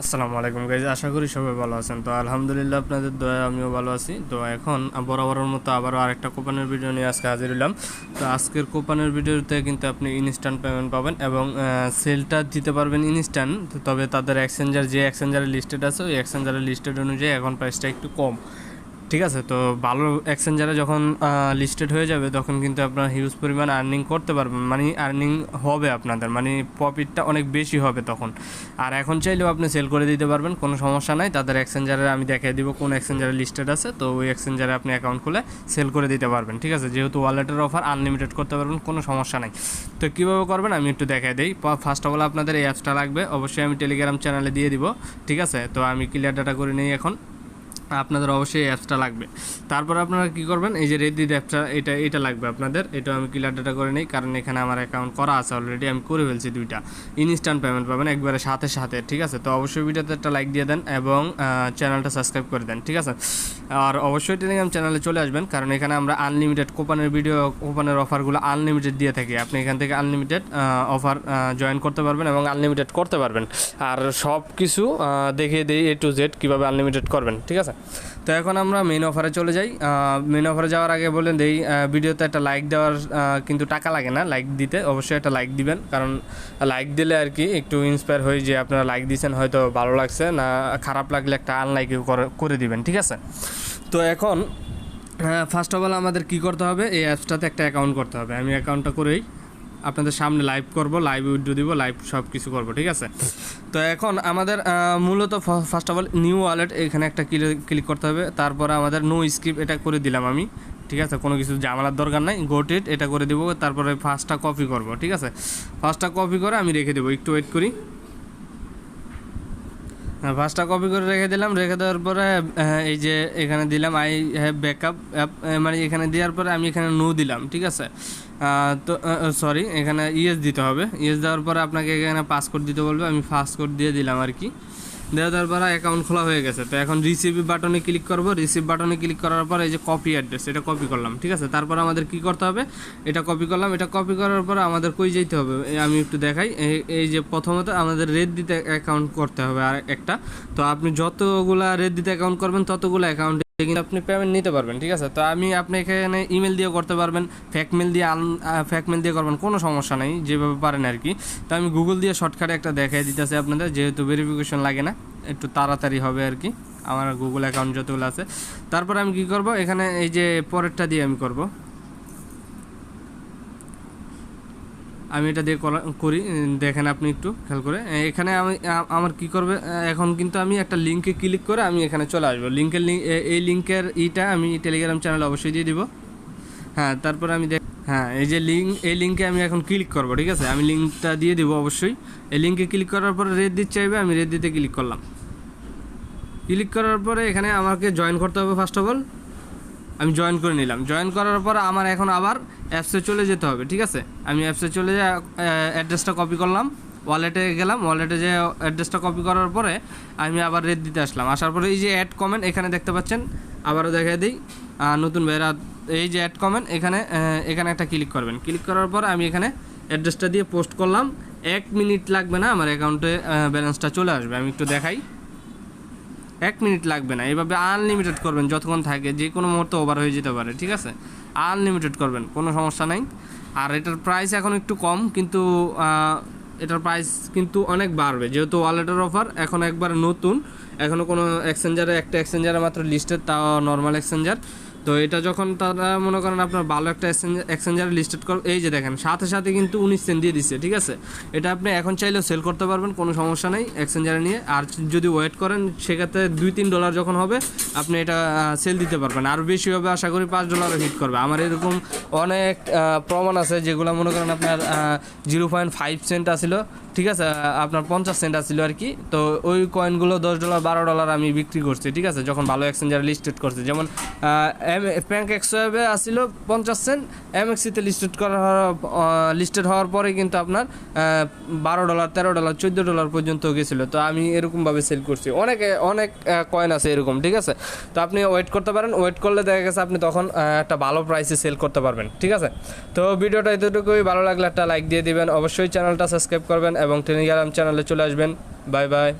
আসসালামু আলাইকুম গাইজ, আশা করি সবাই ভালো আছেন। তো আলহামদুলিল্লাহ আপনাদের দয়া আমিও ভালো আছি। তো এখন বরাবরের মতো আবারও আরেকটা কুপনের ভিডিও নিয়ে আজকে হাজির হলাম। তো আজকের কুপনের ভিডিওতে কিন্তু আপনি ইনস্ট্যান্ট পেমেন্ট পাবেন এবং সেলটা দিতে পারবেন ইনস্ট্যান্ট। তবে তাদের এক্সচেঞ্জার যে এক্সচেঞ্জারে লিস্টেড আছে ওই এক্সচেঞ্জারের লিস্টেড অনুযায়ী এখন প্রাইসটা একটু কম। ঠিক আছে, তো ভালো এক্সচেঞ্জারে যখন লিস্টেড হয়ে যাবে তখন কিন্তু আপনার হিউজ পরিমাণ আর্নিং করতে পারবেন, মানে আর্নিং হবে আপনাদের, মানে প্রফিটটা অনেক বেশি হবে তখন। আর এখন চাইলেও আপনি সেল করে দিতে পারবেন, কোনো সমস্যা নাই। তাদের এক্সচেঞ্জারে আমি দেখিয়ে দিব কোন এক্সচেঞ্জারে লিস্টেড আছে, তো ওই এক্সচেঞ্জারে আপনি অ্যাকাউন্ট খুলে সেল করে দিতে পারবেন। ঠিক আছে, যেহেতু ওয়ালেটের অফার আনলিমিটেড করতে পারবেন, কোনো সমস্যা নাই। তো কীভাবে করবেন আমি একটু দেখাই দিই। ফার্স্ট অফ অল আপনাদের এই অ্যাপসটা লাগবে, অবশ্যই আমি টেলিগ্রাম চ্যানেলে দিয়ে দিব। ঠিক আছে, তো আমি ক্লিয়ার ডাটা করে নিই। এখন আপনাদের অবশ্যই অ্যাপসটা লাগবে। তারপর আপনারা কী করবেন, এই যে রেডিট অ্যাপসটা এটা লাগবে আপনাদের। এটা আমি ক্লিয়ার ডাটা করে নিই, কারণ এখানে আমার অ্যাকাউন্ট করা আছে অলরেডি, আমি করে ফেলছি দুইটা। ইনস্ট্যান্ট পেমেন্ট পাবেন একবারে সাথে সাথে। ঠিক আছে, তো অবশ্যই ভিডিওতে একটা লাইক দিয়ে দেন এবং চ্যানেলটা সাবস্ক্রাইব করে দেন। ঠিক আছে, আর অবশ্যই টেলিগ্রাম চ্যানেলে চলে আসবেন, কারণ এখানে আমরা আনলিমিটেড কোপানের কোপানের অফারগুলো আনলিমিটেড দিয়ে থাকি। আপনি এখান থেকে আনলিমিটেড অফার জয়েন করতে পারবেন এবং আনলিমিটেড করতে পারবেন। আর সব কিছু দেখিয়ে দিই A to Z কীভাবে আনলিমিটেড করবেন। ঠিক আছে, তো এখন আমরা মেন অফারে চলে যাই। মেন অফারে যাওয়ার আগে বলেন দেই, ভিডিওতে একটা লাইক দেওয়ার কিন্তু টাকা লাগে না লাইক দিতে, অবশ্যই একটা লাইক দিবেন, কারণ লাইক দিলে আর কি একটু ইন্সপায়ার হয়ে যে আপনারা লাইক দিয়েছেন, হয়তো ভালো লাগছে না, খারাপ লাগলে একটা আনলাইক করে দিবেন। ঠিক আছে, তো এখন ফার্স্ট অফ অল আমাদের কী করতে হবে, এই অ্যাপসটাতে একটা অ্যাকাউন্ট করতে হবে। আমি অ্যাকাউন্টটা করেই আপনাদের সামনে লাইভ করব, লাইভ উইথড্র দিব, লাইভ সব কিছু করবো। ঠিক আছে, তো এখন আমাদের মূলত first of all new wallet এখানে একটা ক্লিক করতে হবে। তারপরে আমাদের নো স্কিপ এটা করে দিলাম আমি। ঠিক আছে, কোনো কিছু জামালার দরকার নাই, গোট ইট এটা করে দেবো। তারপরে ফার্স্টটা কপি করব। ঠিক আছে, ফার্স্টটা কপি করে আমি রেখে দেবো, একটু ওয়েট করি। ফার্স্টটা কপি করে রেখে দিলাম। রেখে দেওয়ার পরে এই যে এখানে দিলাম আই হ্যাভ ব্যাকআপ অ্যাপ, মানে এখানে দেওয়ার পরে আমি এখানে নো দিলাম। ঠিক আছে, তো সরি, এখানে ইয়েস দিতে হবে। ইয়েস দেওয়ার পরে আপনাকে এখানে পাসওয়ার্ড দিতে বলবে, আমি পাসওয়ার্ড দিয়ে দিলাম আর কি। দেওয়ার পরে অ্যাকাউন্ট খোলা হয়ে গেছে। তো এখন রিসিভ বাটনে ক্লিক করব। রিসিভ বাটনে ক্লিক করার পর এই যে কপি অ্যাড্রেস, এটা কপি করলাম। ঠিক আছে, তারপর আমাদের কি করতে হবে, এটা কপি করলাম। এটা কপি করার পর আমাদের কই যেতে হবে আমি একটু দেখাই। এই যে প্রথমত আমাদের রেড দিতে অ্যাকাউন্ট করতে হবে আর একটা। তো আপনি যতগুলা রেড দিতে অ্যাকাউন্ট করবেন ততগুলো অ্যাকাউন্টে কিন্তু আপনি পেমেন্ট নিতে পারবেন। ঠিক আছে, তো আপনি এখানে ইমেল দিয়ে করতে পারবেন, ফেক মেল দিয়ে করবেন, কোনো সমস্যা নেই, যেভাবে পারেন আর কি। তো আমি গুগল দিয়ে শর্টকাটে একটা দেখাই দিতেছি আপনাদের, যেহেতু ভেরিফিকেশন লাগে না, একটু তাড়াতাড়ি হবে আর কি। আমার গুগল অ্যাকাউন্ট যতগুলো আছে, তারপর আমি কি করব, এখানে এই যে পরেরটা দিয়ে আমি করব। আমি এটা দিয়ে করি, দেখেন আপনি একটু খেয়াল করে। এখানে আমি আমার কি করবে, এখন কিন্তু আমি একটা লিঙ্কে ক্লিক করে আমি এখানে চলে আসবো। এই লিঙ্কের আমি টেলিগ্রাম চ্যানেলে অবশ্যই দিয়ে দিব। হ্যাঁ, তারপর আমি হ্যাঁ, এই যে এই লিঙ্কে আমি এখন ক্লিক করব। ঠিক আছে, আমি লিঙ্কটা দিয়ে দিব অবশ্যই। এই লিঙ্কে ক্লিক করার পরে রেড দিতে চাইবে, আমি রেড দিতে ক্লিক করলাম। ক্লিক করার পরে এখানে আমাকে জয়েন করতে হবে। ফার্স্ট অফ অল আমি জয়েন করে নিলাম। জয়েন করার পর আমার এখন আবার অ্যাপসে চলে যেতে হবে। ঠিক আছে, আমি অ্যাপসে চলে যাই, অ্যাড্রেসটা কপি করলাম, ওয়ালেটে গেলাম। ওয়ালেটে যে অ্যাড্রেসটা কপি করার পরে আমি আবার রেড দিতে আসলাম। আসার পরে এই যে অ্যাড কমেন্ট এখানে দেখতে পাচ্ছেন, আবারও দেখিয়ে দিই নতুন ভাইরা, এই যে অ্যাড কমেন্ট এখানে একটা ক্লিক করবেন। ক্লিক করার পর আমি এখানে অ্যাড্রেসটা দিয়ে পোস্ট করলাম। 1 মিনিট লাগবে না, আমার অ্যাকাউন্টে ব্যালেন্সটা চলে আসবে। আমি একটু দেখাই, 1 মিনিট লাগবে না। এইভাবে আনলিমিটেড করবেন, যতক্ষণ থাকে, যে কোনো মুহূর্তে ওভার হয়ে যেতে পারে। ঠিক আছে, আনলিমিটেড করবেন, কোনো সমস্যা নাই। আর এটার প্রাইস এখন একটু কম, কিন্তু এটার প্রাইস কিন্তু অনেক বাড়বে, যেহেতু ওয়ালেটের অফার এখন একবার নতুন, এখনও কোনো একটা এক্সচেঞ্জারে মাত্র লিস্টেড, তাও নর্মাল এক্সচেঞ্জার। তো এটা যখন তারা মনে করেন আপনার ভালো একটা এক্সচেঞ্জারে লিস্টেড করবে, এই যে দেখেন সাথে সাথে কিন্তু 19 সেন্ট দিয়ে দিচ্ছে। ঠিক আছে, এটা আপনি এখন চাইলেও সেল করতে পারবেন, কোনো সমস্যা নেই এক্সচেঞ্জারে নিয়ে। আর যদি ওয়েট করেন সেক্ষেত্রে $2-3 যখন হবে আপনি এটা সেল দিতে পারবেন। আর বেশি হবে, আশা করি $5 হিট করবে। আমার এরকম অনেক প্রমাণ আছে, যেগুলো মনে করেন আপনার 0.5 সেন্ট আসছিল। ঠিক আছে, আপনার 50 সেন্ট আসছিল আর কি। তো ওই কয়েনগুলো $10 $12 আমি বিক্রি করছি। ঠিক আছে, যখন ভালো এক্সচেঞ্জারে লিস্টেড করছি, যেমন ব্যাংক এক্সওয়েবে আসছিল 50 সেন্ট, এমএক্সিতে লিস্টেড হওয়ার পরে কিন্তু আপনার $12 $13 $14 পর্যন্ত গেছিলো। তো আমি এরকমভাবে সেল করছি, অনেক কয়েন আছে এরকম। ঠিক আছে, তো আপনি ওয়েট করতে পারেন, ওয়েট করলে দেখা গেছে আপনি তখন একটা ভালো প্রাইসে সেল করতে পারবেন। ঠিক আছে, তো ভিডিওটা এতটুকুই, ভালো লাগলে একটা লাইক দিয়ে দিবেন, অবশ্যই চ্যানেলটা সাবস্ক্রাইব করবেন এবং টেলিগ্রাম চ্যানেলে চলে আসবেন। Bye bye.